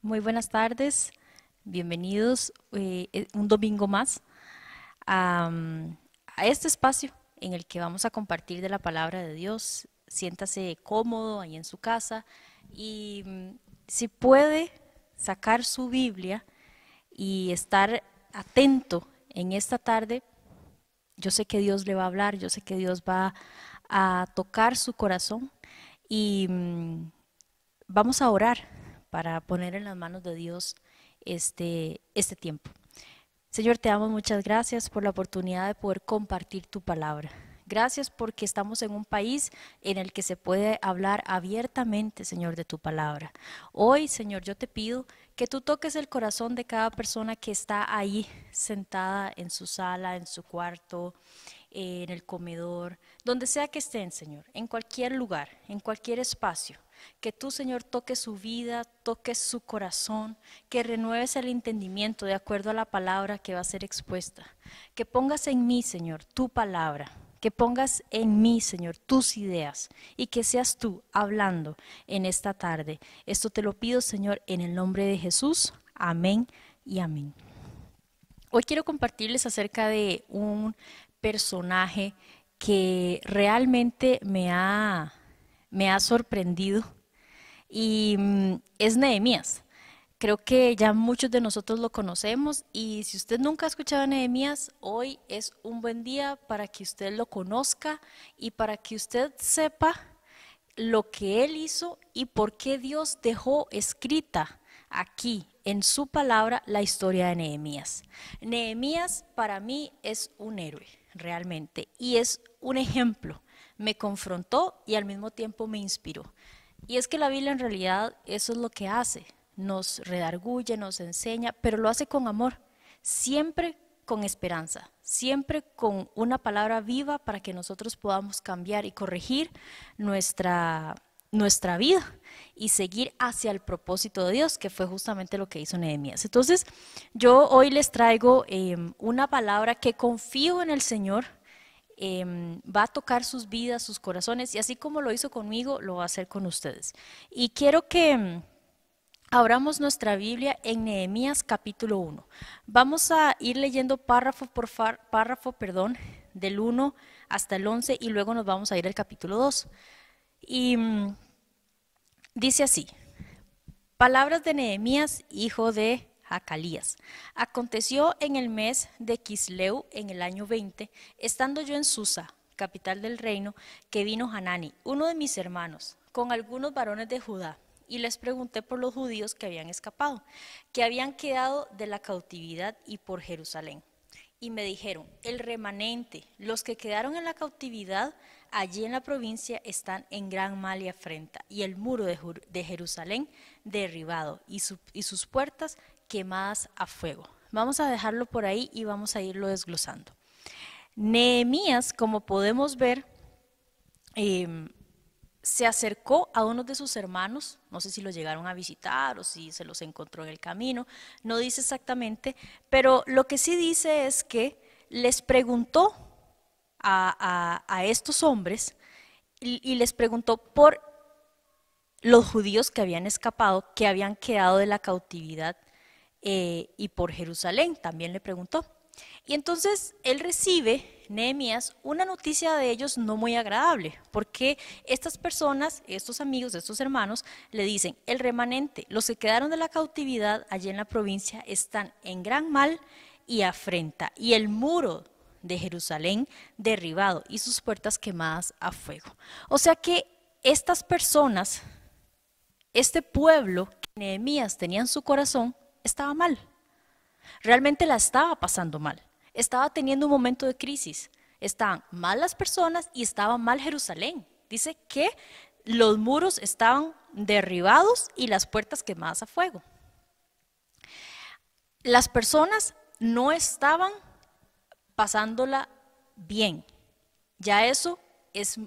Muy buenas tardes, bienvenidos un domingo más a, a este espacio en el que vamos a compartir de la palabra de Dios. Siéntase cómodo ahí en su casa y si puede sacar su Biblia y estar atento en esta tarde, yo sé que Dios le va a hablar, yo sé que Dios va a tocar su corazón y vamos a orar para poner en las manos de Dios este tiempo. Señor, te damos muchas gracias por la oportunidad de poder compartir tu palabra. Gracias porque estamos en un país en el que se puede hablar abiertamente, Señor, de tu palabra. Hoy, Señor, yo te pido que tú toques el corazón de cada persona que está ahí sentada en su sala, en su cuarto, en el comedor, donde sea que estén, Señor, en cualquier lugar, en cualquier espacio. Que tú, Señor, toques su vida, toques su corazón, que renueves el entendimiento de acuerdo a la palabra que va a ser expuesta. Que pongas en mí, Señor, tu palabra. Que pongas en mí, Señor, tus ideas y que seas tú hablando en esta tarde. Esto te lo pido, Señor, en el nombre de Jesús. Amén y amén. Hoy quiero compartirles acerca de un personaje que realmente me ha sorprendido y es Nehemías. Creo que ya muchos de nosotros lo conocemos y si usted nunca ha escuchado a Nehemías, hoy es un buen día para que usted lo conozca y para que usted sepa lo que él hizo y por qué Dios dejó escrita aquí en su palabra la historia de Nehemías. Nehemías para mí es un héroe realmente y es un ejemplo. Me confrontó y al mismo tiempo me inspiró. Y es que la Biblia en realidad eso es lo que hace, nos redarguye, nos enseña, pero lo hace con amor, siempre con esperanza, siempre con una palabra viva para que nosotros podamos cambiar y corregir nuestra vida y seguir hacia el propósito de Dios, que fue justamente lo que hizo Nehemías. Entonces, yo hoy les traigo una palabra que confío en el Señor, va a tocar sus vidas, sus corazones, y así como lo hizo conmigo, lo va a hacer con ustedes. Y quiero que abramos nuestra Biblia en Nehemías capítulo 1. Vamos a ir leyendo párrafo por párrafo, del 1 hasta el 11 y luego nos vamos a ir al capítulo 2. Y dice así: palabras de Nehemías, hijo de Hacalías. Aconteció en el mes de Quisleu, en el año 20, estando yo en Susa, capital del reino, que vino Hanani, uno de mis hermanos, con algunos varones de Judá, y les pregunté por los judíos que habían escapado, que habían quedado de la cautividad y por Jerusalén. Y me dijeron, el remanente, los que quedaron en la cautividad allí en la provincia están en gran mal y afrenta, y el muro de Jerusalén derribado y sus puertas quemadas a fuego. Vamos a dejarlo por ahí y vamos a irlo desglosando. Nehemías, como podemos ver, se acercó a uno de sus hermanos, no sé si lo llegaron a visitar o si se los encontró en el camino, no dice exactamente, pero lo que sí dice es que les preguntó a estos hombres y les preguntó por los judíos que habían escapado, que habían quedado de la cautividad, y por Jerusalén también le preguntó. Y entonces él recibe, Nehemías, una noticia de ellos no muy agradable, porque estas personas, estos amigos, estos hermanos, le dicen, el remanente, los que quedaron de la cautividad allí en la provincia, están en gran mal y afrenta, y el muro de Jerusalén derribado y sus puertas quemadas a fuego. O sea que estas personas, este pueblo que Nehemías tenía en su corazón, estaba mal. Realmente la estaba pasando mal. Estaba teniendo un momento de crisis. Estaban mal las personas y estaba mal Jerusalén. Dice que los muros estaban derribados y las puertas quemadas a fuego. Las personas no estaban pasándola bien. Ya eso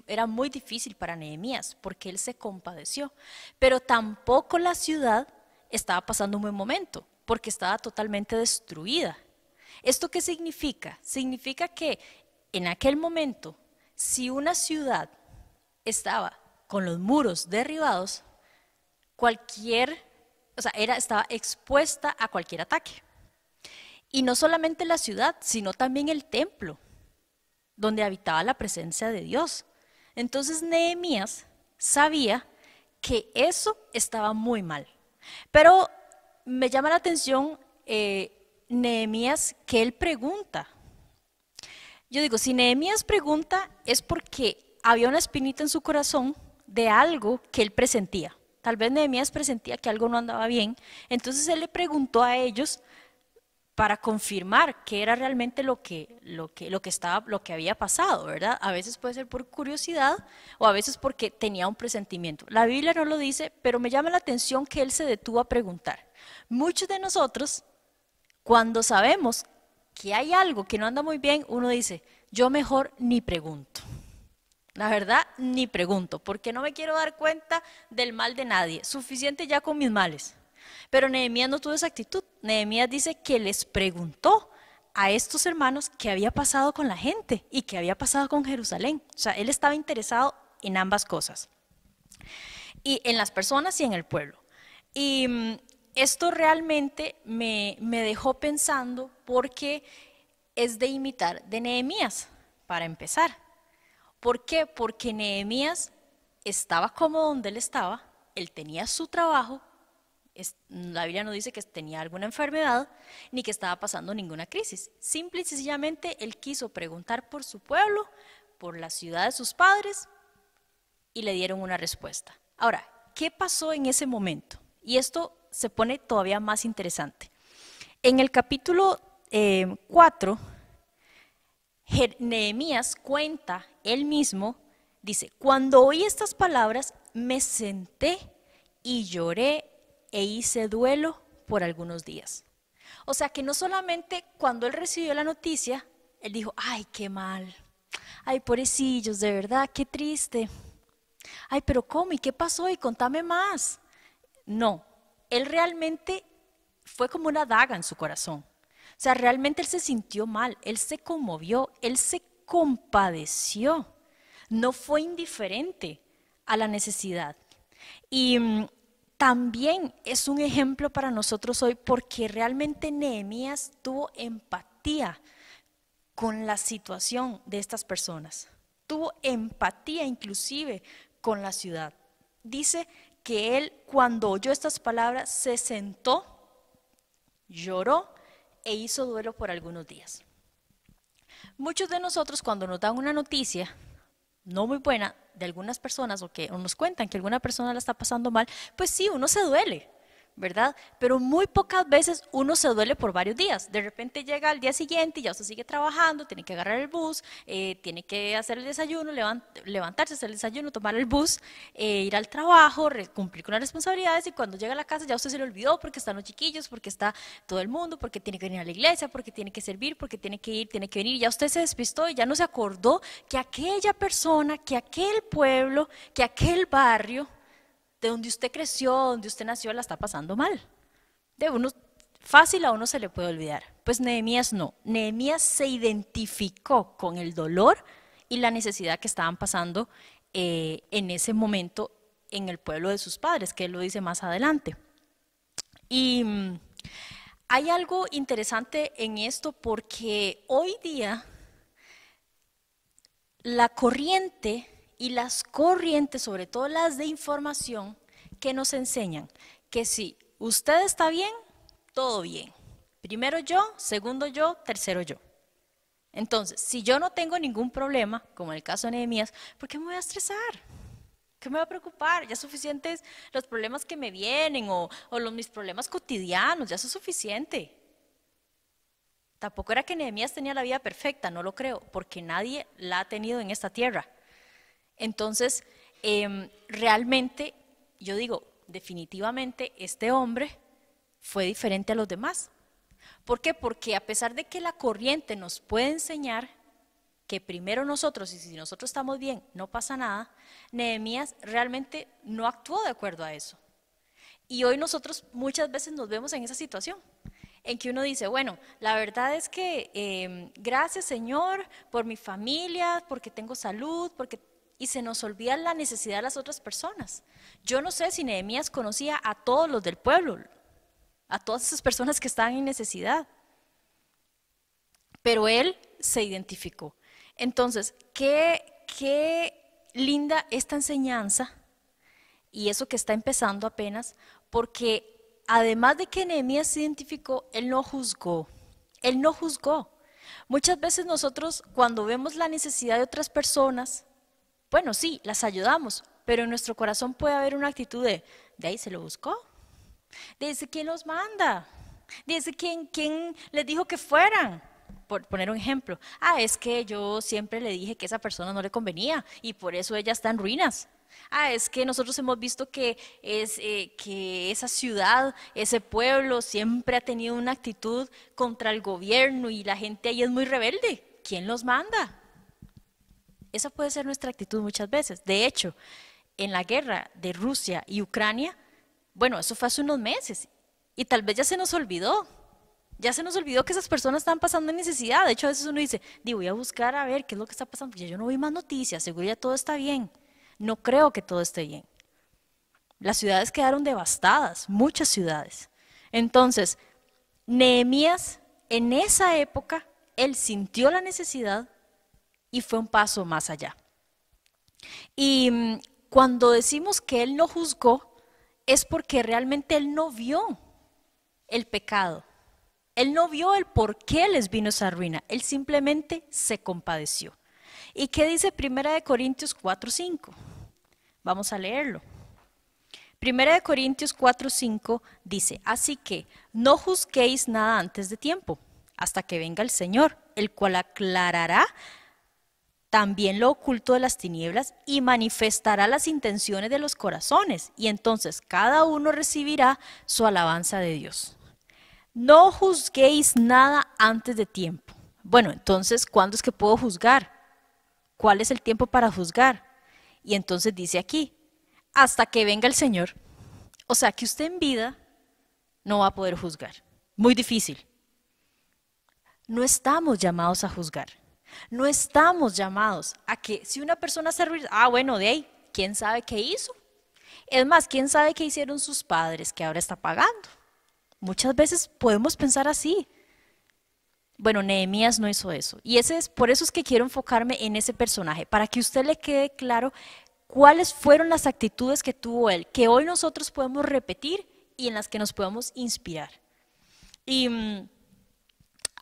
era muy difícil para Nehemías porque él se compadeció. Pero tampoco la ciudad estaba pasando un buen momento porque estaba totalmente destruida. ¿Esto qué significa? Significa que en aquel momento, si una ciudad estaba con los muros derribados, cualquier o sea, estaba expuesta a cualquier ataque. Y no solamente la ciudad, sino también el templo, donde habitaba la presencia de Dios. Entonces Nehemías sabía que eso estaba muy mal. Pero me llama la atención Nehemías que él pregunta. Yo digo, si Nehemías pregunta es porque había una espinita en su corazón de algo que él presentía. Tal vez Nehemías presentía que algo no andaba bien, entonces él le preguntó a ellos para confirmar que era realmente lo que había pasado, ¿verdad? A veces puede ser por curiosidad o a veces porque tenía un presentimiento. La Biblia no lo dice, pero me llama la atención que él se detuvo a preguntar. Muchos de nosotros, cuando sabemos que hay algo que no anda muy bien, uno dice, yo mejor ni pregunto. La verdad, ni pregunto, porque no me quiero dar cuenta del mal de nadie. Suficiente ya con mis males. Pero Nehemías no tuvo esa actitud. Nehemías dice que les preguntó a estos hermanos qué había pasado con la gente y qué había pasado con Jerusalén. O sea, él estaba interesado en ambas cosas. Y en las personas y en el pueblo. Y esto realmente me dejó pensando porque es de imitar de Nehemías, para empezar. ¿Por qué? Porque Nehemías estaba cómodo donde él tenía su trabajo, la Biblia no dice que tenía alguna enfermedad, ni que estaba pasando ninguna crisis. Simple y sencillamente él quiso preguntar por su pueblo, por la ciudad de sus padres, y le dieron una respuesta. Ahora, ¿qué pasó en ese momento? Y esto se pone todavía más interesante. En el capítulo 4, Nehemías cuenta él mismo, dice, cuando oí estas palabras me senté y lloré e hice duelo por algunos días. O sea que no solamente cuando él recibió la noticia, él dijo, ay, qué mal, ay, pobrecillos, de verdad, qué triste, ay, pero ¿cómo? ¿Y qué pasó? Y contame más. No, él realmente fue como una daga en su corazón. O sea, realmente él se sintió mal, él se conmovió, él se compadeció, no fue indiferente a la necesidad. Y también es un ejemplo para nosotros hoy porque realmente Nehemías tuvo empatía con la situación de estas personas, tuvo empatía inclusive con la ciudad. Dice que él cuando oyó estas palabras se sentó, lloró e hizo duelo por algunos días. Muchos de nosotros cuando nos dan una noticia no muy buena de algunas personas o nos cuentan que alguna persona la está pasando mal, pues sí, uno se duele, ¿verdad? Pero muy pocas veces uno se duele por varios días. De repente llega al día siguiente y ya usted sigue trabajando, tiene que agarrar el bus, tiene que hacer el desayuno, levantarse, hacer el desayuno, tomar el bus, ir al trabajo, cumplir con las responsabilidades y cuando llega a la casa ya usted se le olvidó porque están los chiquillos, porque está todo el mundo, porque tiene que venir a la iglesia, porque tiene que servir, porque tiene que ir, tiene que venir. Y ya usted se despistó y ya no se acordó que aquella persona, que aquel pueblo, que aquel barrio de donde usted creció, donde usted nació, la está pasando mal. Fácil a uno se le puede olvidar. Pues Nehemías no. Nehemías se identificó con el dolor y la necesidad que estaban pasando en ese momento en el pueblo de sus padres, que él lo dice más adelante. Y hay algo interesante en esto porque hoy día la corriente y las corrientes, sobre todo las de información, que nos enseñan que si usted está bien, todo bien. Primero yo, segundo yo, tercero yo. Entonces, si yo no tengo ningún problema, como en el caso de Nehemías, ¿por qué me voy a estresar? ¿Qué me va a preocupar? Ya suficientes los problemas que me vienen o mis problemas cotidianos, ya eso es suficiente. Tampoco era que Nehemías tenía la vida perfecta, no lo creo, porque nadie la ha tenido en esta tierra. Entonces, realmente, yo digo, definitivamente este hombre fue diferente a los demás. ¿Por qué? Porque a pesar de que la corriente nos puede enseñar que primero nosotros, y si nosotros estamos bien, no pasa nada, Nehemías realmente no actuó de acuerdo a eso. Y hoy nosotros muchas veces nos vemos en esa situación, en que uno dice, bueno, la verdad es que gracias Señor por mi familia, porque tengo salud, porque y se nos olvida la necesidad de las otras personas. Yo no sé si Nehemías conocía a todos los del pueblo, a todas esas personas que estaban en necesidad, pero él se identificó. Entonces, qué linda esta enseñanza y eso que está empezando apenas, porque además de que Nehemías se identificó, él no juzgó. Él no juzgó. Muchas veces nosotros cuando vemos la necesidad de otras personas, bueno, sí, las ayudamos, pero en nuestro corazón puede haber una actitud de ahí se lo buscó. Dice, ¿quién los manda? Dice, ¿quién les dijo que fueran? Por poner un ejemplo. Es que yo siempre le dije que esa persona no le convenía y por eso ella está en ruinas. Es que nosotros hemos visto que esa ciudad, ese pueblo siempre ha tenido una actitud contra el gobierno y la gente ahí es muy rebelde. ¿Quién los manda? Esa puede ser nuestra actitud muchas veces. De hecho, en la guerra de Rusia y Ucrania, bueno, eso fue hace unos meses y tal vez ya se nos olvidó. Ya se nos olvidó que esas personas están pasando necesidad. De hecho, a veces uno dice, voy a buscar a ver qué es lo que está pasando, porque yo no vi más noticias, seguro ya todo está bien. No creo que todo esté bien. Las ciudades quedaron devastadas, muchas ciudades. Entonces, Nehemías, en esa época, él sintió la necesidad y fue un paso más allá. Y cuando decimos que él no juzgó, es porque realmente él no vio el pecado. Él no vio el por qué les vino esa ruina, él simplemente se compadeció. ¿Y qué dice 1 Corintios 4:5? Vamos a leerlo. 1 Corintios 4:5 dice, así que no juzguéis nada antes de tiempo, hasta que venga el Señor, el cual aclarará también lo oculto de las tinieblas y manifestará las intenciones de los corazones, y entonces cada uno recibirá su alabanza de Dios. No juzguéis nada antes de tiempo. Bueno, entonces, ¿cuándo es que puedo juzgar? ¿Cuál es el tiempo para juzgar? Y entonces dice aquí, hasta que venga el Señor. O sea, que usted en vida no va a poder juzgar. Muy difícil. No estamos llamados a juzgar. No estamos llamados a que si una persona se arruina, bueno, de ahí, ¿quién sabe qué hizo? Es más, ¿quién sabe qué hicieron sus padres que ahora está pagando? Muchas veces podemos pensar así. Bueno, Nehemías no hizo eso. Y por eso es que quiero enfocarme en ese personaje, para que a usted le quede claro cuáles fueron las actitudes que tuvo él, que hoy nosotros podemos repetir y en las que nos podemos inspirar. Y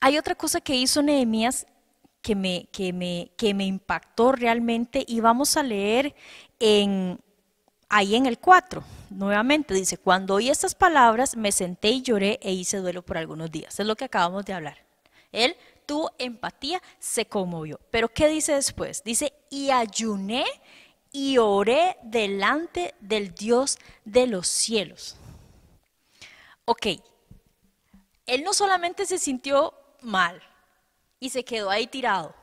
hay otra cosa que hizo Nehemías que me impactó realmente, y vamos a leer ahí en el 4, nuevamente dice, cuando oí estas palabras me senté y lloré e hice duelo por algunos días. Es lo que acabamos de hablar. Él tuvo empatía, se conmovió. Pero ¿qué dice después? Dice, y ayuné y oré delante del Dios de los cielos. Ok, él no solamente se sintió mal y se quedó ahí tirado,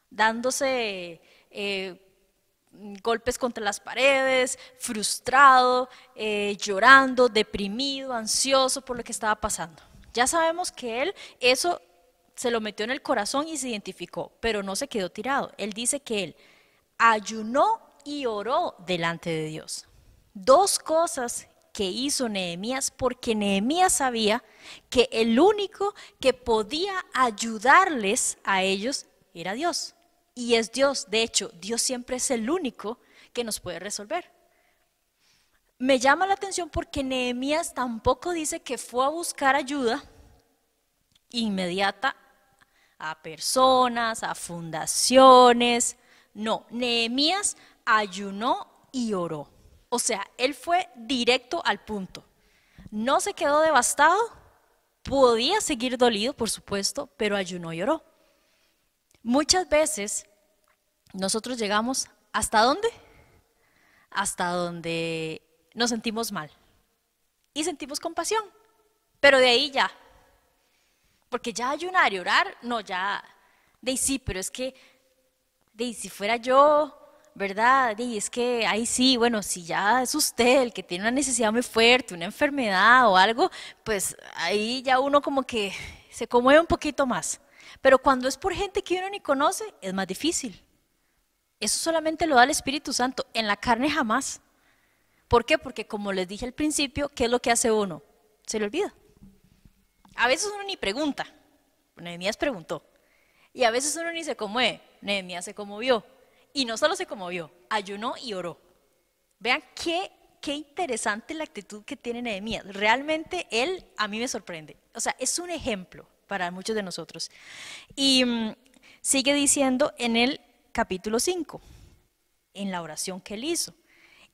dándose golpes contra las paredes, frustrado, llorando, deprimido, ansioso por lo que estaba pasando. Ya sabemos que él eso se lo metió en el corazón y se identificó, pero no se quedó tirado. Él dice que él ayunó y oró delante de Dios. Dos cosas que hizo Nehemías, porque Nehemías sabía que el único que podía ayudarles a ellos era Dios. Y es Dios. De hecho, Dios siempre es el único que nos puede resolver. Me llama la atención porque Nehemías tampoco dice que fue a buscar ayuda inmediata a personas, a fundaciones. No, Nehemías ayunó y oró. O sea, él fue directo al punto. No se quedó devastado, podía seguir dolido, por supuesto, pero ayunó y oró. Muchas veces nosotros llegamos, ¿hasta dónde? Hasta donde nos sentimos mal y sentimos compasión, pero de ahí ya, porque ya ayunar y orar, no, ya, de ahí sí, pero es que, de ahí si fuera yo, ¿verdad? De ahí es que, ahí sí, bueno, si ya es usted el que tiene una necesidad muy fuerte, una enfermedad o algo, pues ahí ya uno como que se conmueve un poquito más, pero cuando es por gente que uno ni conoce, es más difícil. Eso solamente lo da el Espíritu Santo, en la carne jamás. ¿Por qué? Porque como les dije al principio, ¿qué es lo que hace uno? Se le olvida. A veces uno ni pregunta, Nehemías preguntó, y a veces uno ni se conmueve, Nehemías se conmovió, y no solo se conmovió, ayunó y oró. Vean qué interesante la actitud que tiene Nehemías, realmente él a mí me sorprende, o sea, es un ejemplo para muchos de nosotros. Y sigue diciendo en el capítulo 5, en la oración que él hizo,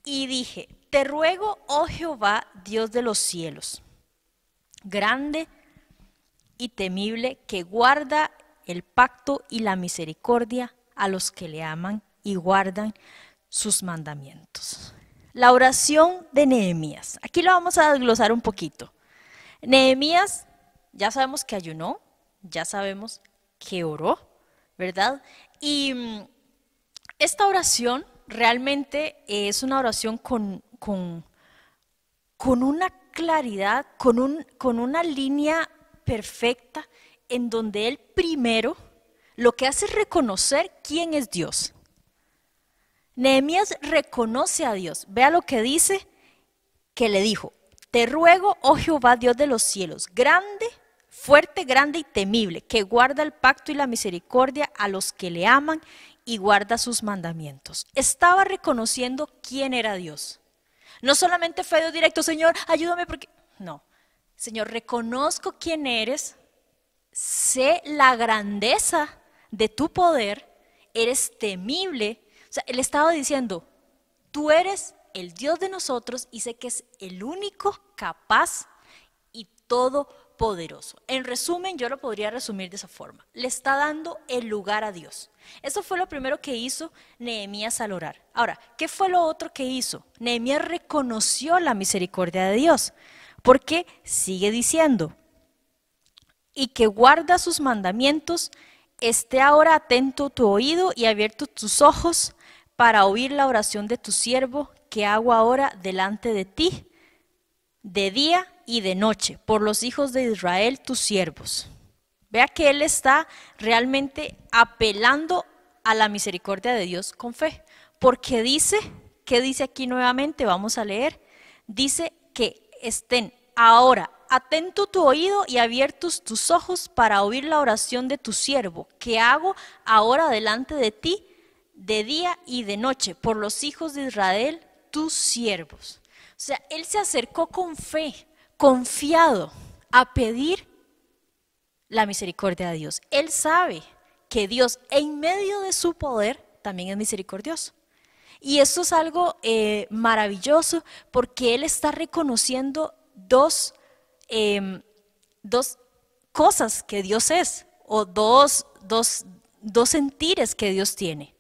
y dije, te ruego, oh Jehová, Dios de los cielos, grande y temible, que guarda el pacto y la misericordia a los que le aman y guardan sus mandamientos. La oración de Nehemías. Aquí lo vamos a desglosar un poquito. Nehemías, ya sabemos que ayunó, ya sabemos que oró, ¿verdad? Y esta oración realmente es una oración con una claridad, con una línea perfecta, en donde él primero lo que hace es reconocer quién es Dios. Nehemías reconoce a Dios. Vea lo que dice, que le dijo, te ruego, oh Jehová, Dios de los cielos, grande, fuerte, grande y temible, que guarda el pacto y la misericordia a los que le aman y guarda sus mandamientos. Estaba reconociendo quién era Dios. No solamente fue Dios directo, Señor, ayúdame porque... No, Señor, reconozco quién eres, sé la grandeza de tu poder, eres temible. O sea, él estaba diciendo, tú eres el Dios de nosotros y sé que es el único capaz y todopoderoso. En resumen, yo lo podría resumir de esa forma. Le está dando el lugar a Dios. Eso fue lo primero que hizo Nehemías al orar. Ahora, ¿qué fue lo otro que hizo? Nehemías reconoció la misericordia de Dios, porque sigue diciendo, y que guarda sus mandamientos, esté ahora atento tu oído y abierto tus ojos para oír la oración de tu siervo que hago ahora delante de ti, de día y de noche, por los hijos de Israel, tus siervos. Vea que él está realmente apelando a la misericordia de Dios con fe, porque dice, ¿qué dice aquí nuevamente? Vamos a leer, dice que estén ahora atento tu oído y abiertos tus ojos para oír la oración de tu siervo, que hago ahora delante de ti, de día y de noche, por los hijos de Israel, tus siervos. O sea, él se acercó con fe, confiado, a pedir la misericordia de Dios. Él sabe que Dios, en medio de su poder, también es misericordioso. Y esto es algo maravilloso, porque él está reconociendo dos cosas que Dios es, o dos sentires que Dios tiene.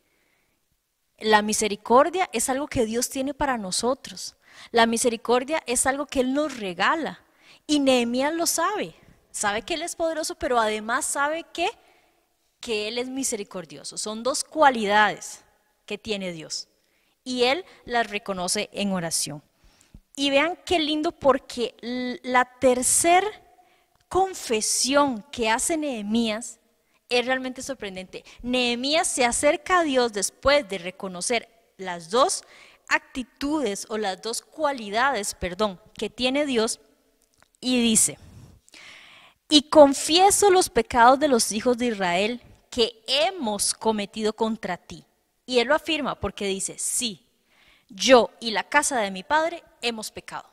La misericordia es algo que Dios tiene para nosotros. La misericordia es algo que Él nos regala. Y Nehemías lo sabe. Sabe que Él es poderoso, pero además sabe que Él es misericordioso. Son dos cualidades que tiene Dios. Y Él las reconoce en oración. Y vean qué lindo, porque la tercera confesión que hace Nehemías es realmente sorprendente. Nehemías se acerca a Dios después de reconocer las dos actitudes o las dos cualidades, que tiene Dios, y dice, y confieso los pecados de los hijos de Israel que hemos cometido contra ti. Y él lo afirma porque dice, sí, yo y la casa de mi padre hemos pecado.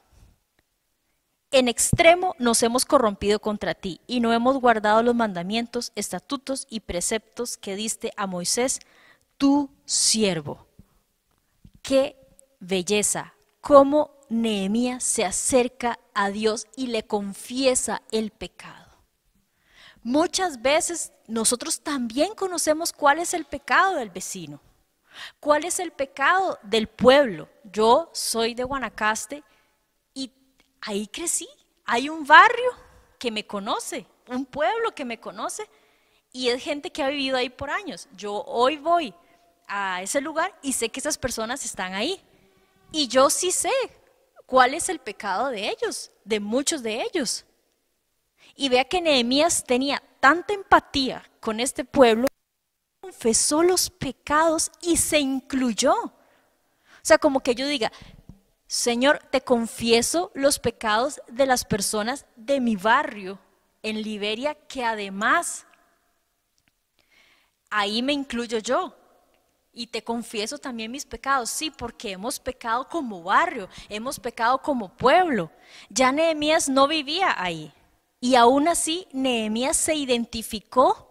En extremo nos hemos corrompido contra ti y no hemos guardado los mandamientos, estatutos y preceptos que diste a Moisés, tu siervo. Qué belleza, cómo Nehemías se acerca a Dios y le confiesa el pecado. Muchas veces nosotros también conocemos cuál es el pecado del vecino, cuál es el pecado del pueblo. Yo soy de Guanacaste y ahí crecí. Hay un barrio que me conoce, un pueblo que me conoce, y es gente que ha vivido ahí por años. Yo hoy voy a ese lugar y sé que esas personas están ahí. Y yo sí sé cuál es el pecado de ellos, de muchos de ellos. Y vea que Nehemías tenía tanta empatía con este pueblo, confesó los pecados y se incluyó. O sea, como que yo diga, Señor, te confieso los pecados de las personas de mi barrio en Liberia, que además ahí me incluyo yo. Y te confieso también mis pecados, sí, porque hemos pecado como barrio, hemos pecado como pueblo. Ya Nehemías no vivía ahí. Y aún así, Nehemías se identificó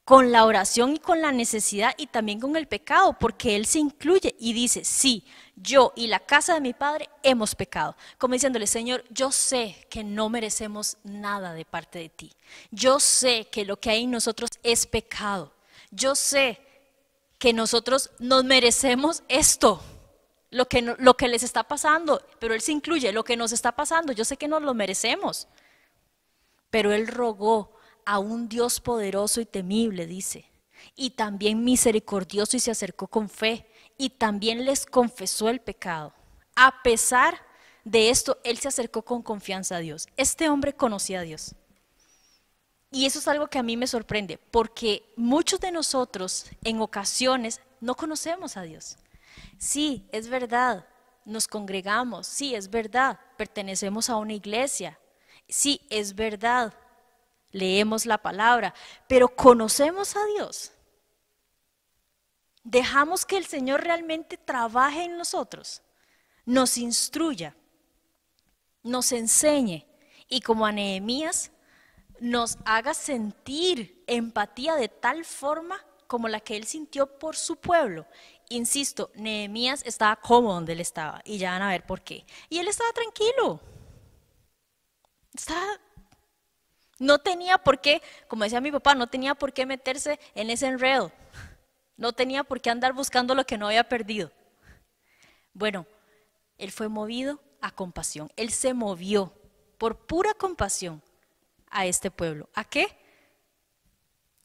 con la oración y con la necesidad y también con el pecado, porque él se incluye y dice, sí, yo y la casa de mi padre hemos pecado. Como diciéndole, Señor, yo sé que no merecemos nada de parte de ti. Yo sé que lo que hay en nosotros es pecado. Yo sé que nosotros nos merecemos esto, lo que les está pasando, pero él se incluye, lo que nos está pasando, yo sé que nos lo merecemos. Pero él rogó a un Dios poderoso y temible, dice, y también misericordioso, y se acercó con fe, y también les confesó el pecado. A pesar de esto, él se acercó con confianza a Dios. Este hombre conocía a Dios. Y eso es algo que a mí me sorprende, porque muchos de nosotros en ocasiones no conocemos a Dios. Sí, es verdad, nos congregamos, sí, es verdad, pertenecemos a una iglesia, sí, es verdad, leemos la palabra, pero ¿conocemos a Dios? ¿Dejamos que el Señor realmente trabaje en nosotros? Nos instruya, nos enseñe, y como a Nehemías, nos haga sentir empatía de tal forma como la que él sintió por su pueblo. Insisto, Nehemías estaba cómodo donde él estaba, y ya van a ver por qué. Y él estaba tranquilo. No tenía por qué, como decía mi papá, no tenía por qué meterse en ese enredo. No tenía por qué andar buscando lo que no había perdido. Bueno, él fue movido a compasión. Él se movió por pura compasión a este pueblo. ¿A qué?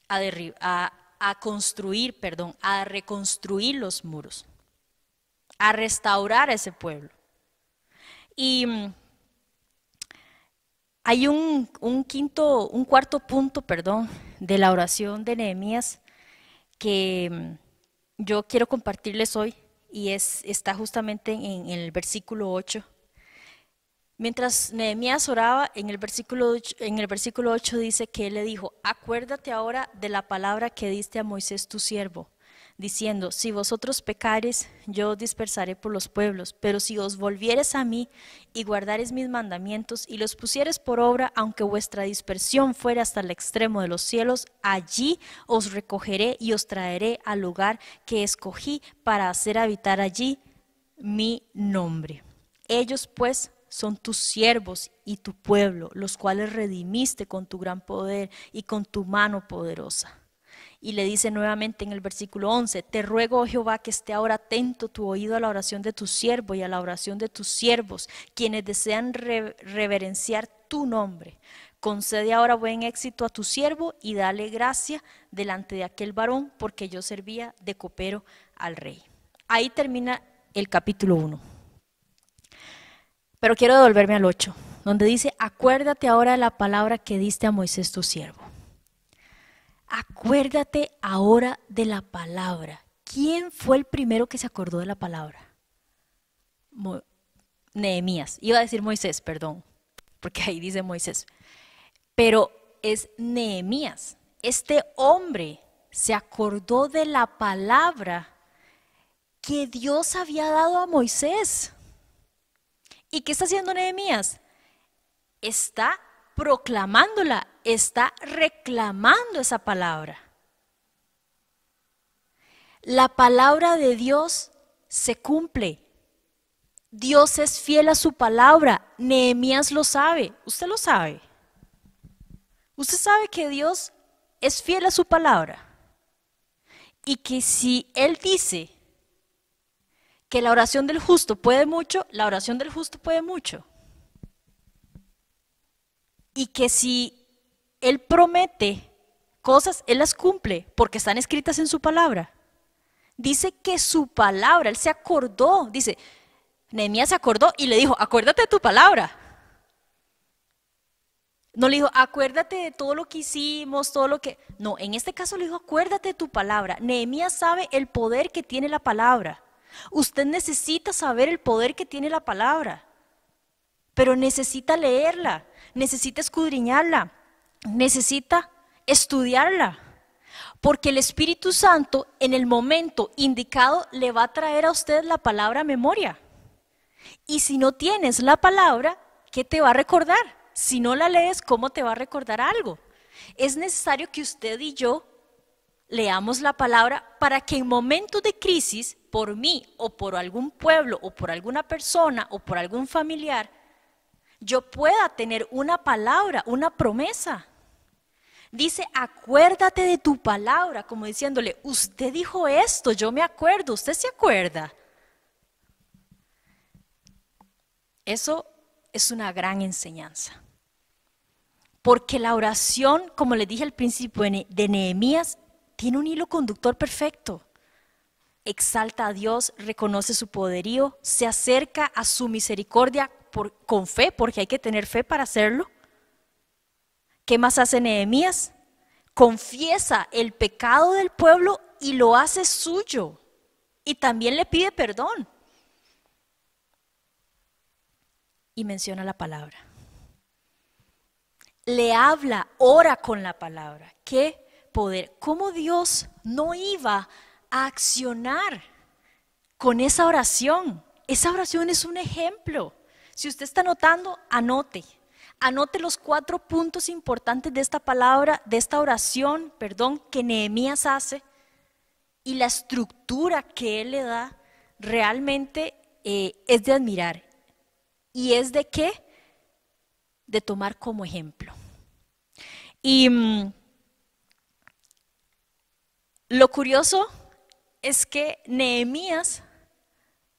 A construir, perdón, a reconstruir los muros, a restaurar a ese pueblo. Y hay un cuarto punto, perdón, de la oración de Nehemías que yo quiero compartirles hoy, y está justamente en el versículo 8. Mientras Nehemías oraba, en el versículo 8 dice que él le dijo, acuérdate ahora de la palabra que diste a Moisés tu siervo, diciendo, si vosotros pecares, yo os dispersaré por los pueblos, pero si os volvieres a mí y guardares mis mandamientos y los pusieres por obra, aunque vuestra dispersión fuera hasta el extremo de los cielos, allí os recogeré y os traeré al lugar que escogí para hacer habitar allí mi nombre. Ellos pues son tus siervos y tu pueblo, los cuales redimiste con tu gran poder y con tu mano poderosa. Y le dice nuevamente en el versículo 11, te ruego, oh Jehová, que esté ahora atento tu oído a la oración de tu siervo y a la oración de tus siervos, quienes desean reverenciar tu nombre. Concede ahora buen éxito a tu siervo y dale gracia delante de aquel varón, porque yo servía de copero al rey. Ahí termina el capítulo 1. Pero quiero devolverme al 8, donde dice, acuérdate ahora de la palabra que diste a Moisés tu siervo. Acuérdate ahora de la palabra. ¿Quién fue el primero que se acordó de la palabra? Nehemías. Iba a decir Moisés, perdón, porque ahí dice Moisés. Pero es Nehemías. Este hombre se acordó de la palabra que Dios había dado a Moisés. ¿Y qué está haciendo Nehemías? Está proclamándola, está reclamando esa palabra. La palabra de Dios se cumple. Dios es fiel a su palabra. Nehemías lo sabe. ¿Usted lo sabe? ¿Usted sabe que Dios es fiel a su palabra? Y que si Él dice que la oración del justo puede mucho, la oración del justo puede mucho. Y que si Él promete cosas, Él las cumple porque están escritas en su palabra. Dice que su palabra, Él se acordó, dice, Nehemías se acordó y le dijo, acuérdate de tu palabra. No le dijo, acuérdate de todo lo que hicimos, todo lo que... No, en este caso le dijo, acuérdate de tu palabra. Nehemías sabe el poder que tiene la palabra. Usted necesita saber el poder que tiene la palabra, pero necesita leerla, necesita escudriñarla, necesita estudiarla, porque el Espíritu Santo en el momento indicado le va a traer a usted la palabra a memoria. Y si no tienes la palabra, ¿qué te va a recordar? Si no la lees, ¿cómo te va a recordar algo? Es necesario que usted y yo leamos la palabra para que en momentos de crisis, por mí o por algún pueblo o por alguna persona o por algún familiar, yo pueda tener una palabra, una promesa. Dice, acuérdate de tu palabra, como diciéndole, usted dijo esto, yo me acuerdo, usted se acuerda. Eso es una gran enseñanza. Porque la oración, como les dije al principio de Nehemías, tiene un hilo conductor perfecto. Exalta a Dios, reconoce su poderío, se acerca a su misericordia con fe, porque hay que tener fe para hacerlo. ¿Qué más hace Nehemías? Confiesa el pecado del pueblo y lo hace suyo. Y también le pide perdón. Y menciona la palabra. Le habla, ora con la palabra. ¿Qué poder? ¿Cómo Dios no iba a accionar con esa oración? Esa oración es un ejemplo. Si usted está anotando, anote. Anote los 4 puntos importantes de esta palabra, de esta oración, que Nehemías hace, y la estructura que él le da realmente es de admirar. ¿Y es de qué? De tomar como ejemplo. Y lo curioso es que Nehemías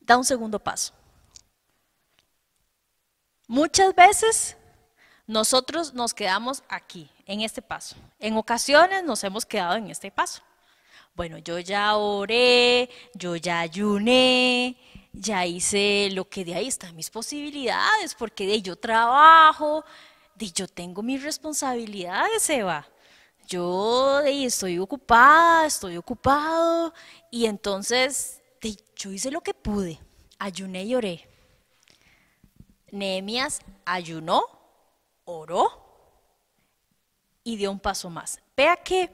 da un segundo paso. Muchas veces nosotros nos quedamos aquí, en este paso. En ocasiones nos hemos quedado en este paso. Bueno, yo ya oré, yo ya ayuné, ya hice lo que de ahí están mis posibilidades, porque de yo trabajo, de yo tengo mis responsabilidades, Eva. Yo de ahí estoy ocupada, estoy ocupado, y entonces yo hice lo que pude, ayuné y oré. Nehemías ayunó, oró y dio un paso más. Vea que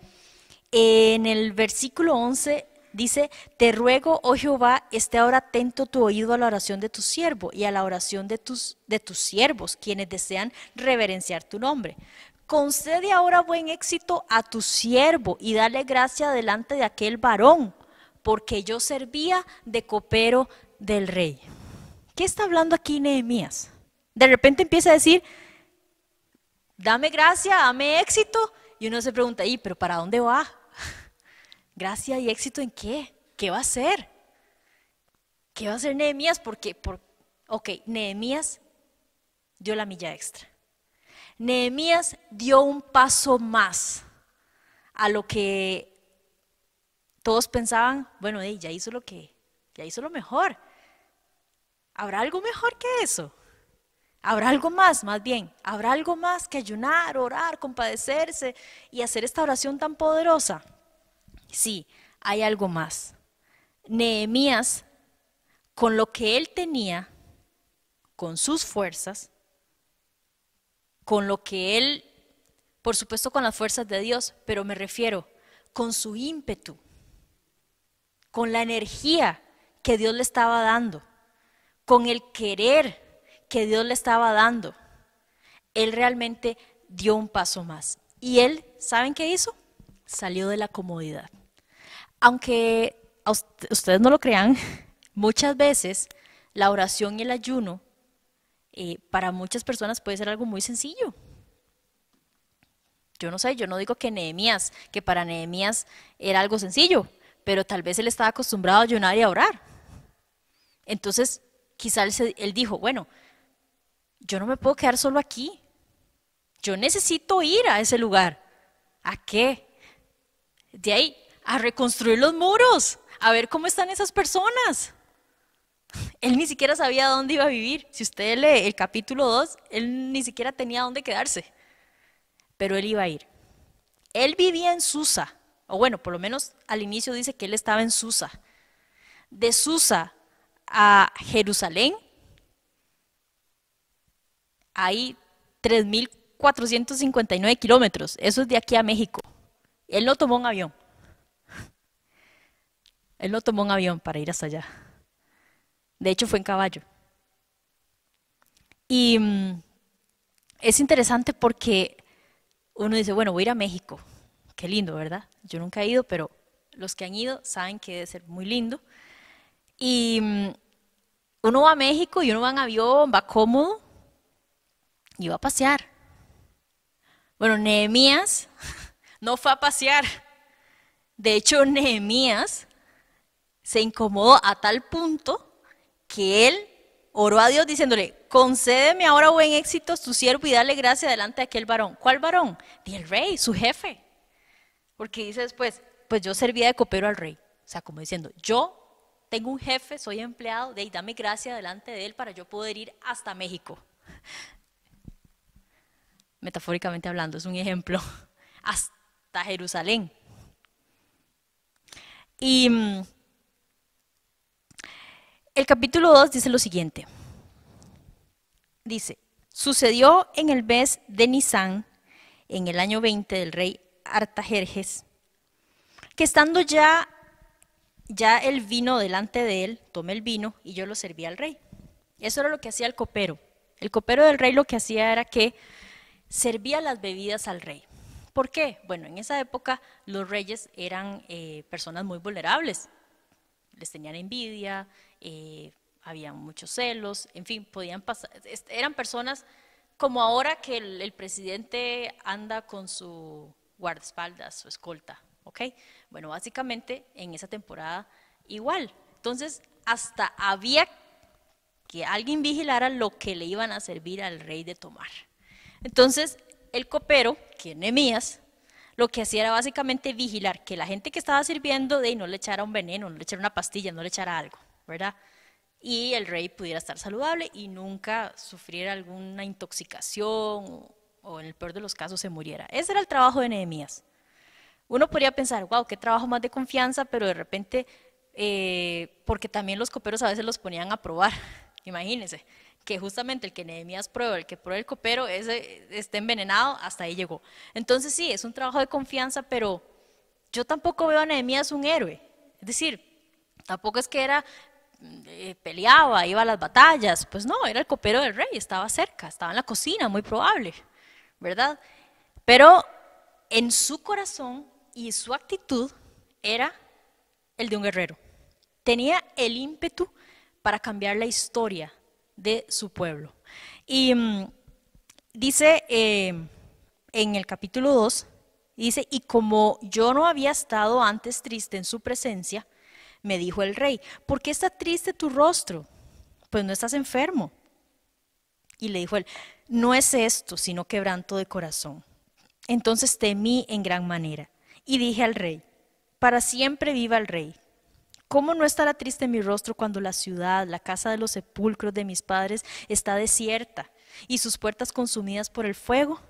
en el versículo 11 dice, te ruego, oh Jehová, esté ahora atento tu oído a la oración de tu siervo y a la oración de tus siervos, quienes desean reverenciar tu nombre. Concede ahora buen éxito a tu siervo y dale gracia delante de aquel varón, porque yo servía de copero del rey. ¿Qué está hablando aquí Nehemías? De repente empieza a decir, dame gracia, dame éxito, y uno se pregunta, pero ¿para dónde va? ¿Gracia y éxito en qué? ¿Qué va a hacer? ¿Qué va a hacer Nehemías? Nehemías dio la milla extra. Nehemías dio un paso más a lo que todos pensaban, bueno, ya hizo lo mejor. ¿Habrá algo mejor que eso? ¿Habrá algo más bien? ¿Habrá algo más que ayunar, orar, compadecerse y hacer esta oración tan poderosa? Sí, hay algo más. Nehemías, con lo que él tenía, con sus fuerzas, con lo que él, por supuesto con las fuerzas de Dios, pero me refiero con su ímpetu, con la energía que Dios le estaba dando, con el querer que Dios le estaba dando, él realmente dio un paso más. Y él, ¿saben qué hizo? Salió de la comodidad. Aunque ustedes no lo crean, muchas veces la oración y el ayuno para muchas personas puede ser algo muy sencillo. Yo no sé, yo no digo que para Nehemías era algo sencillo, pero tal vez él estaba acostumbrado a ayunar y a orar. Entonces, quizás él dijo, bueno, yo no me puedo quedar solo aquí. Yo necesito ir a ese lugar. ¿A qué? De ahí, a reconstruir los muros, a ver cómo están esas personas. Él ni siquiera sabía dónde iba a vivir. Si usted lee el capítulo 2, él ni siquiera tenía dónde quedarse. pero él iba a ir. Él vivía en Susa, o bueno, por lo menos al inicio dice que él estaba en Susa. De Susa a Jerusalén hay 3.459 kilómetros, eso es de aquí a México. Él no tomó un avión. Él no tomó un avión para ir hasta allá. De hecho, fue en caballo. Y es interesante porque uno dice, bueno, voy a ir a México. Qué lindo, ¿verdad? Yo nunca he ido, pero los que han ido saben que debe ser muy lindo. Y uno va a México y uno va en avión, va cómodo y va a pasear. Bueno, Nehemías no fue a pasear. De hecho, Nehemías se incomodó a tal punto que él oró a Dios diciéndole, concédeme ahora buen éxito a tu siervo y dale gracia delante de aquel varón. ¿Cuál varón? El rey, su jefe. Porque dice después, pues yo servía de copero al rey. O sea, como diciendo, yo tengo un jefe, soy empleado, de ahí dame gracia delante de él para yo poder ir hasta México. Metafóricamente hablando, es un ejemplo. Hasta Jerusalén. Y el capítulo 2 dice lo siguiente. Dice, sucedió en el mes de Nisán, en el año 20 del rey Artajerjes, que estando ya el vino delante de él, tomé el vino y yo lo serví al rey. Eso era lo que hacía el copero. El copero del rey lo que hacía era que servía las bebidas al rey. ¿Por qué? Bueno, en esa época los reyes eran personas muy vulnerables. Les tenían envidia, había muchos celos, en fin, podían pasar, eran personas como ahora que el presidente anda con su guardaespaldas, su escolta, ¿ok? Bueno, básicamente en esa temporada igual. Entonces, hasta había que alguien vigilara lo que le iban a servir al rey de tomar. Entonces, el copero, que es Nehemías, lo que hacía era básicamente vigilar que la gente que estaba sirviendo no le echara un veneno, no le echara una pastilla, no le echara algo, ¿verdad? Y el rey pudiera estar saludable y nunca sufriera alguna intoxicación o en el peor de los casos se muriera. Ese era el trabajo de Nehemías. Uno podría pensar, wow, qué trabajo más de confianza, pero de repente, porque también los coperos a veces los ponían a probar, imagínense, que justamente el que Nehemías prueba, el que prueba el copero, ese esté envenenado, hasta ahí llegó. Entonces sí, es un trabajo de confianza, pero yo tampoco veo a Nehemías un héroe. Es decir, tampoco es que era, peleaba, iba a las batallas, pues no, era el copero del rey, estaba cerca, estaba en la cocina, muy probable, ¿verdad? Pero en su corazón y su actitud era el de un guerrero. Tenía el ímpetu para cambiar la historia de su pueblo. Y dice en el capítulo 2, dice, y como yo no había estado antes triste en su presencia, me dijo el rey, ¿por qué está triste tu rostro? Pues no estás enfermo. Y le dijo él, no es esto, sino quebranto de corazón. Entonces temí en gran manera y dije al rey, para siempre viva el rey. ¿Cómo no estará triste mi rostro cuando la ciudad, la casa de los sepulcros de mis padres está desierta y sus puertas consumidas por el fuego?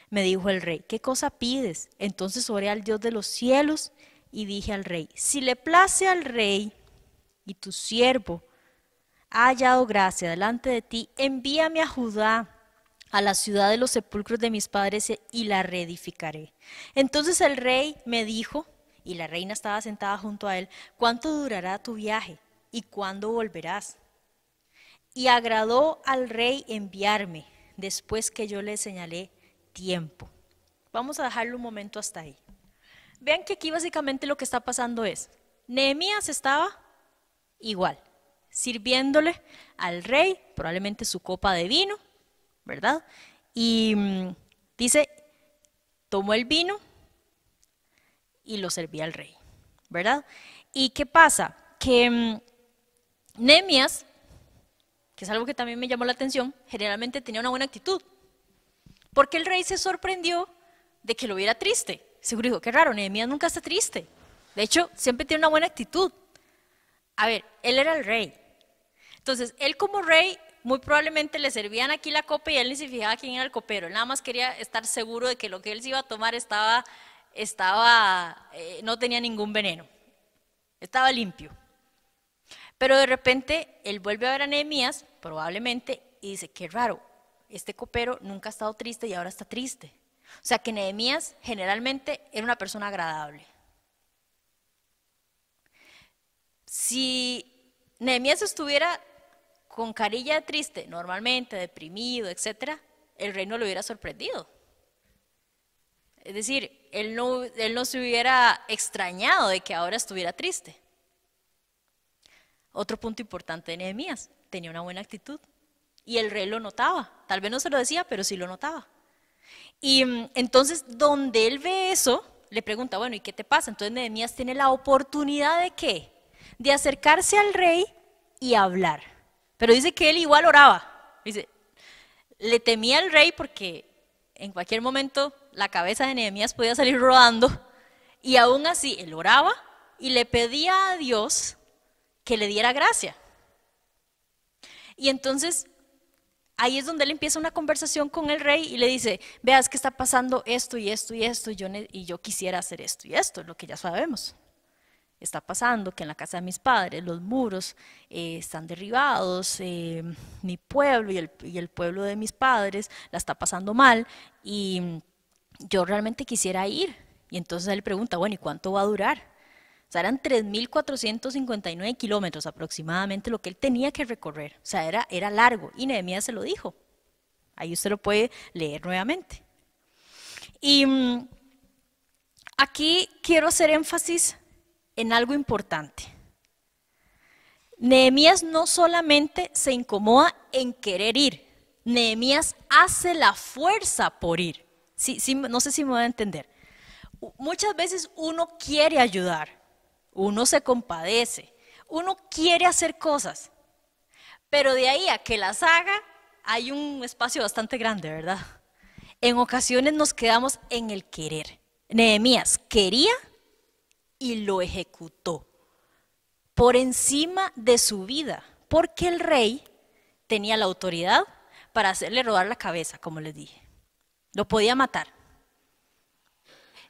Me dijo el rey, ¿qué cosa pides? Entonces oré al Dios de los cielos y dije al rey, si le place al rey y tu siervo ha hallado gracia delante de ti, envíame a Judá, a la ciudad de los sepulcros de mis padres, y la reedificaré. Entonces el rey me dijo, y la reina estaba sentada junto a él, ¿cuánto durará tu viaje? ¿Y cuándo volverás? Y agradó al rey enviarme, después que yo le señalé tiempo. Vamos a dejarlo un momento hasta ahí. Vean que aquí básicamente lo que está pasando es, Nehemías estaba igual, sirviéndole al rey, probablemente su copa de vino, ¿verdad? Y dice, tomó el vino y lo servía al rey, ¿verdad? ¿Y qué pasa? Que Nehemías, que es algo que también me llamó la atención, generalmente tenía una buena actitud, porque el rey se sorprendió de que lo viera triste. Seguro dijo, qué raro, Nehemías nunca está triste. De hecho, siempre tiene una buena actitud. A ver, él era el rey. Entonces, él como rey muy probablemente le servían aquí la copa y él ni se fijaba quién era el copero. Él nada más quería estar seguro de que lo que él se iba a tomar no tenía ningún veneno, estaba limpio. Pero de repente él vuelve a ver a Nehemías, probablemente, y dice, qué raro, este copero nunca ha estado triste y ahora está triste. O sea que Nehemías generalmente era una persona agradable. Si Nehemías estuviera con carilla de triste, normalmente deprimido, etcétera, el rey no lo hubiera sorprendido. Es decir, él no se hubiera extrañado de que ahora estuviera triste. Otro punto importante de Nehemías, tenía una buena actitud y el rey lo notaba. Tal vez no se lo decía, pero sí lo notaba. Y entonces, donde él ve eso, le pregunta, bueno, ¿y qué te pasa? Entonces Nehemías tiene la oportunidad de ¿qué? De acercarse al rey y hablar. Pero dice que él igual oraba. Dice, le temía al rey porque en cualquier momento la cabeza de Nehemías podía salir rodando. Y aún así, él oraba y le pedía a Dios que le diera gracia. Y entonces ahí es donde él empieza una conversación con el rey y le dice, veas que está pasando esto y esto y esto, y yo quisiera hacer esto y esto, lo que ya sabemos. Está pasando que en la casa de mis padres los muros están derribados, mi pueblo y el pueblo de mis padres la está pasando mal y yo realmente quisiera ir. Y entonces él pregunta, bueno, ¿y cuánto va a durar? O sea, eran 3.459 kilómetros aproximadamente lo que él tenía que recorrer. O sea, era largo y Nehemías se lo dijo. Ahí usted lo puede leer nuevamente. Y aquí quiero hacer énfasis en algo importante. Nehemías no solamente se incomoda en querer ir, Nehemías hace la fuerza por ir. Sí, no sé si me voy a entender. Muchas veces uno quiere ayudar, uno se compadece, uno quiere hacer cosas, pero de ahí a que las haga hay un espacio bastante grande, ¿verdad? En ocasiones nos quedamos en el querer. Nehemías quería y lo ejecutó por encima de su vida, porque el rey tenía la autoridad para hacerle rodar la cabeza, como les dije. Lo podía matar.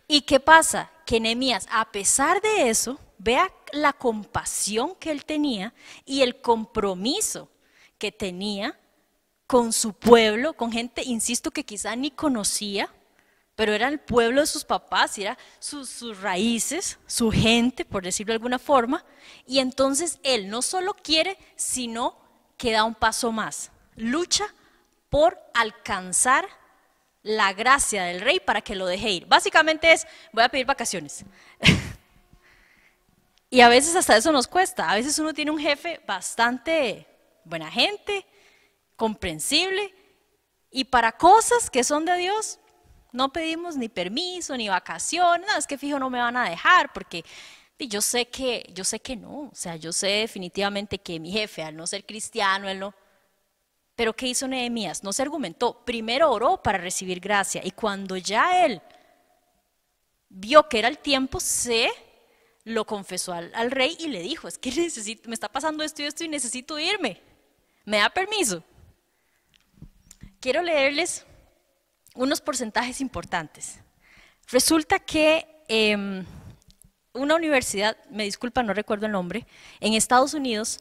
¿Y qué pasa? Que Nehemías, a pesar de eso, vea la compasión que él tenía y el compromiso que tenía con su pueblo, con gente, insisto, que quizá ni conocía, pero era el pueblo de sus papás, era sus raíces, su gente, por decirlo de alguna forma, y entonces él no solo quiere, sino que da un paso más, lucha por alcanzar la gracia del rey para que lo deje ir. Básicamente es, voy a pedir vacaciones. Y a veces hasta eso nos cuesta, a veces uno tiene un jefe bastante buena gente, comprensible, y para cosas que son de Dios, no pedimos ni permiso, ni vacaciones, no, es que fijo no me van a dejar, porque yo sé que no, o sea, yo sé definitivamente que mi jefe, al no ser cristiano, él no. Pero ¿qué hizo Nehemías? No se argumentó, primero oró para recibir gracia, y cuando ya él vio que era el tiempo, se lo confesó al rey y le dijo, es que me está pasando esto y esto y necesito irme, ¿me da permiso? Quiero leerles unos porcentajes importantes. Resulta que una universidad, me disculpa, no recuerdo el nombre, en Estados Unidos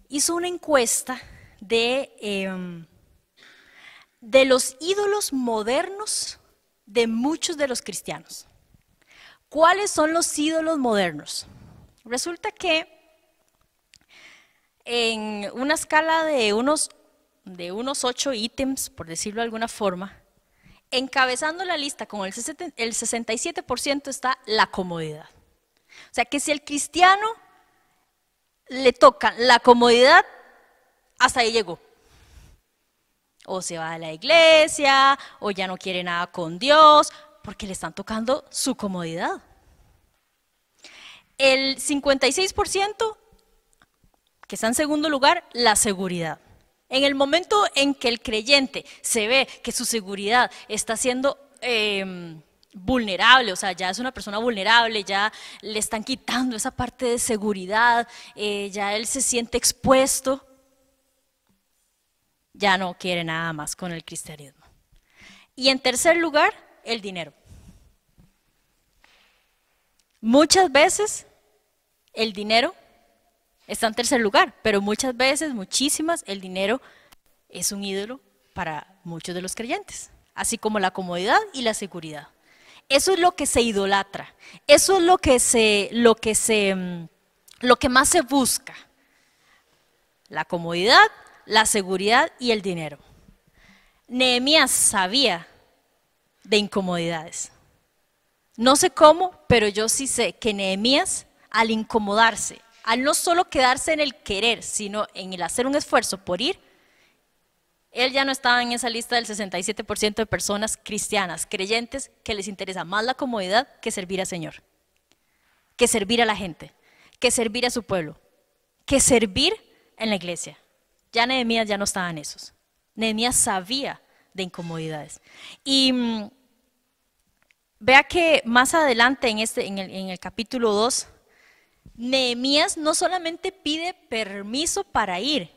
hizo una encuesta de los ídolos modernos de muchos de los cristianos. ¿Cuáles son los ídolos modernos? Resulta que en una escala de unos 8 ítems, por decirlo de alguna forma, encabezando la lista con el 67% está la comodidad. O sea que si al cristiano le toca la comodidad, hasta ahí llegó. O se va de la iglesia, o ya no quiere nada con Dios, porque le están tocando su comodidad. El 56%, que está en segundo lugar, la seguridad. En el momento en que el creyente se ve que su seguridad está siendo vulnerable, o sea, ya es una persona vulnerable, ya le están quitando esa parte de seguridad, ya él se siente expuesto, ya no quiere nada más con el cristianismo. Y en tercer lugar, el dinero. Muchas veces el dinero está en tercer lugar, pero muchas veces, muchísimas, el dinero es un ídolo para muchos de los creyentes, así como la comodidad y la seguridad. Eso es lo que se idolatra, eso es lo que más se busca. La comodidad, la seguridad y el dinero. Nehemías sabía de incomodidades. No sé cómo, pero yo sí sé que Nehemías, al incomodarse, al no solo quedarse en el querer, sino en el hacer un esfuerzo por ir, él ya no estaba en esa lista del 67% de personas cristianas, creyentes, que les interesa más la comodidad que servir al Señor, que servir a la gente, que servir a su pueblo, que servir en la iglesia. Ya Nehemías ya no estaba en esos. Nehemías sabía de incomodidades. Y vea que más adelante en el capítulo 2, Nehemías no solamente pide permiso para ir,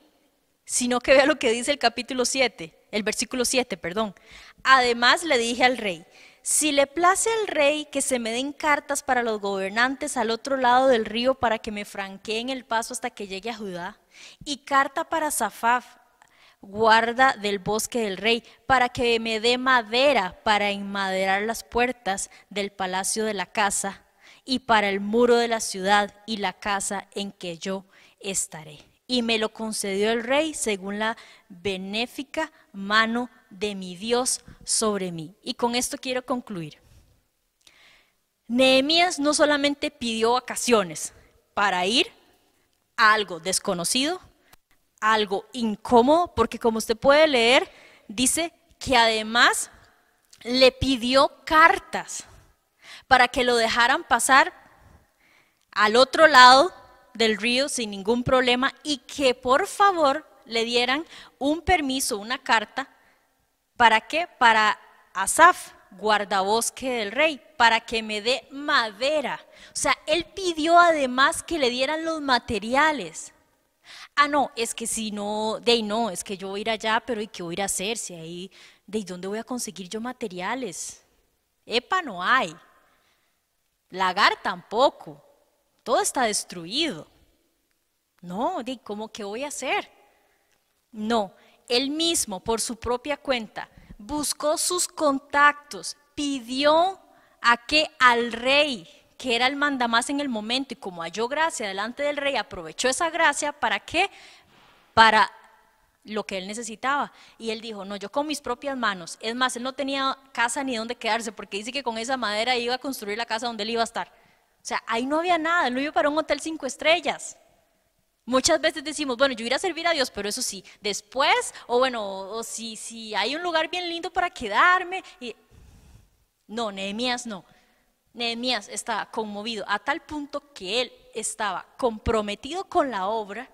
sino que vea lo que dice el capítulo 7, el versículo 7, perdón. Además le dije al rey, si le place al rey que se me den cartas para los gobernantes al otro lado del río para que me franqueen el paso hasta que llegue a Judá, y carta para Safaf, guarda del bosque del rey, para que me dé madera para enmaderar las puertas del palacio de la casa y para el muro de la ciudad y la casa en que yo estaré. Y me lo concedió el rey según la benéfica mano de mi Dios sobre mí. Y con esto quiero concluir. Nehemías no solamente pidió vacaciones para ir a algo desconocido, algo incómodo, porque como usted puede leer, dice que además le pidió cartas para que lo dejaran pasar al otro lado del río sin ningún problema y que por favor le dieran un permiso, una carta, ¿para qué? Para Asaf, guardabosque del rey, para que me dé madera. O sea, él pidió además que le dieran los materiales. Ah, no, es que si no, no, es que yo voy a ir allá, pero ¿y qué voy a ir a hacer? Si ahí, ¿dónde voy a conseguir yo materiales? Epa, no hay. Lagar tampoco. Todo está destruido. No, ¿cómo qué voy a hacer? No, él mismo por su propia cuenta buscó sus contactos, pidió al rey, que era el mandamás en el momento, y como halló gracia delante del rey, aprovechó esa gracia, ¿para qué? Para lo que él necesitaba. Y él dijo, no, yo con mis propias manos. Es más, él no tenía casa ni dónde quedarse, porque dice que con esa madera iba a construir la casa donde él iba a estar. O sea, ahí no había nada, él no iba para un hotel 5 estrellas. Muchas veces decimos, bueno, yo iré a servir a Dios, pero eso sí, después, o bueno, o si hay un lugar bien lindo para quedarme. No, Nehemías no. Nehemías estaba conmovido a tal punto que él estaba comprometido con la obra,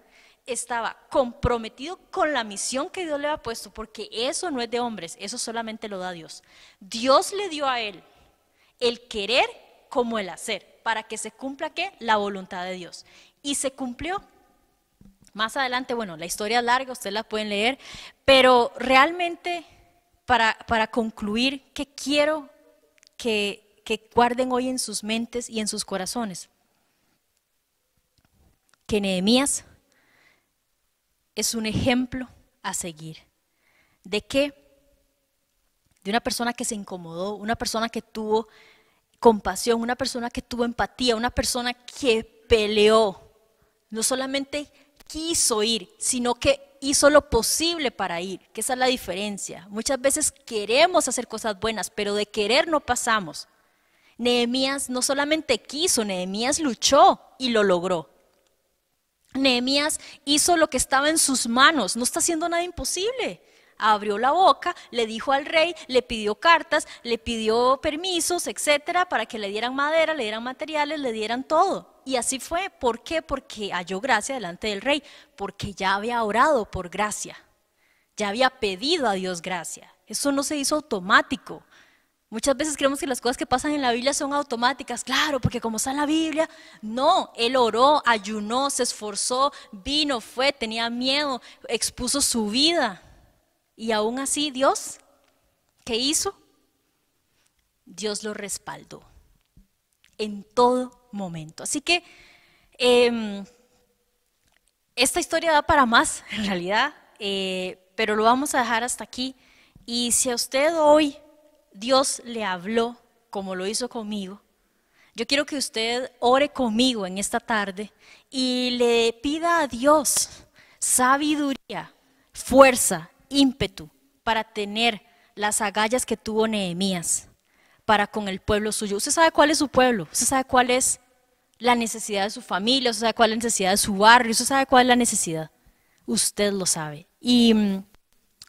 estaba comprometido con la misión que Dios le había puesto, porque eso no es de hombres, eso solamente lo da Dios. Dios le dio a él el querer como el hacer, para que se cumpla ¿qué? La voluntad de Dios. Y se cumplió. Más adelante, bueno, la historia es larga, ustedes la pueden leer, pero realmente para concluir, ¿qué quiero que guarden hoy en sus mentes y en sus corazones? Que Nehemías es un ejemplo a seguir. ¿De qué? De una persona que se incomodó, una persona que tuvo compasión, una persona que tuvo empatía, una persona que peleó, no solamente quiso ir, sino que hizo lo posible para ir, que esa es la diferencia. Muchas veces queremos hacer cosas buenas, pero de querer no pasamos. Nehemías no solamente quiso, Nehemías luchó y lo logró. Nehemías hizo lo que estaba en sus manos, no está haciendo nada imposible. Abrió la boca, le dijo al rey, le pidió cartas, le pidió permisos, etcétera, para que le dieran madera, le dieran materiales, le dieran todo. Y así fue. ¿Por qué? Porque halló gracia delante del rey, porque ya había orado por gracia, ya había pedido a Dios gracia. Eso no se hizo automático. Muchas veces creemos que las cosas que pasan en la Biblia son automáticas, claro, porque como está en la Biblia, no, él oró, ayunó, se esforzó, vino, fue, tenía miedo, expuso su vida. Y aún así Dios, ¿qué hizo? Dios lo respaldó en todo momento. Así que esta historia da para más, en realidad, pero lo vamos a dejar hasta aquí. Y si a usted hoy Dios le habló como lo hizo conmigo, yo quiero que usted ore conmigo en esta tarde y le pida a Dios sabiduría, fuerza, ímpetu para tener las agallas que tuvo Nehemías para con el pueblo suyo. Usted sabe cuál es su pueblo, usted sabe cuál es la necesidad de su familia, usted sabe cuál es la necesidad de su barrio, usted sabe cuál es la necesidad. Usted lo sabe. Y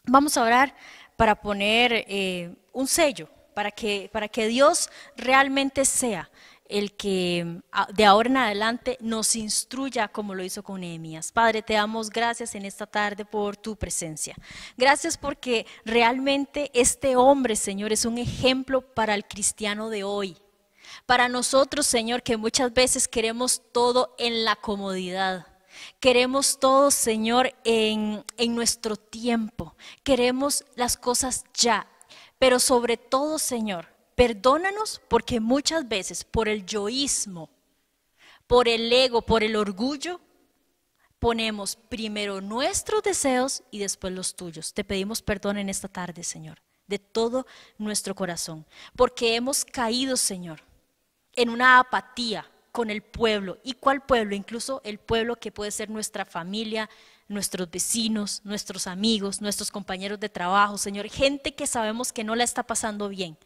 vamos a orar para poner un sello, para que Dios realmente sea el que de ahora en adelante nos instruya como lo hizo con Nehemías. Padre, te damos gracias en esta tarde por tu presencia. Gracias porque realmente este hombre, Señor, es un ejemplo para el cristiano de hoy. Para nosotros, Señor, que muchas veces queremos todo en la comodidad. Queremos todo, Señor, en nuestro tiempo. Queremos las cosas ya. Pero sobre todo, Señor, perdónanos porque muchas veces por el yoísmo, por el ego, por el orgullo, ponemos primero nuestros deseos y después los tuyos. Te pedimos perdón en esta tarde, Señor, de todo nuestro corazón, porque hemos caído, Señor, en una apatía con el pueblo. ¿Y cuál pueblo? Incluso el pueblo que puede ser nuestra familia, nuestros vecinos, nuestros amigos, nuestros compañeros de trabajo, Señor, gente que sabemos que no la está pasando bien.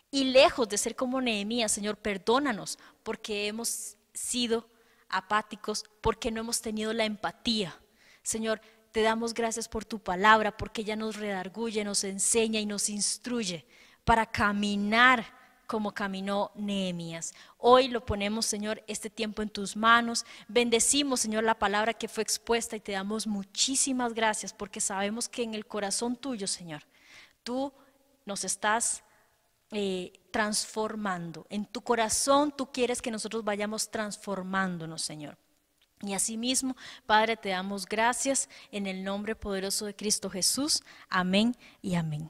Y lejos de ser como Nehemías, Señor, perdónanos porque hemos sido apáticos, porque no hemos tenido la empatía. Señor, te damos gracias por tu palabra, porque ella nos redarguye, nos enseña y nos instruye para caminar como caminó Nehemías. Hoy lo ponemos, Señor, este tiempo en tus manos. Bendecimos, Señor, la palabra que fue expuesta y te damos muchísimas gracias porque sabemos que en el corazón tuyo, Señor, tú nos estás transformando. En tu corazón tú quieres que nosotros vayamos transformándonos, Señor. Y asimismo, Padre, te damos gracias en el nombre poderoso de Cristo Jesús. Amén y amén.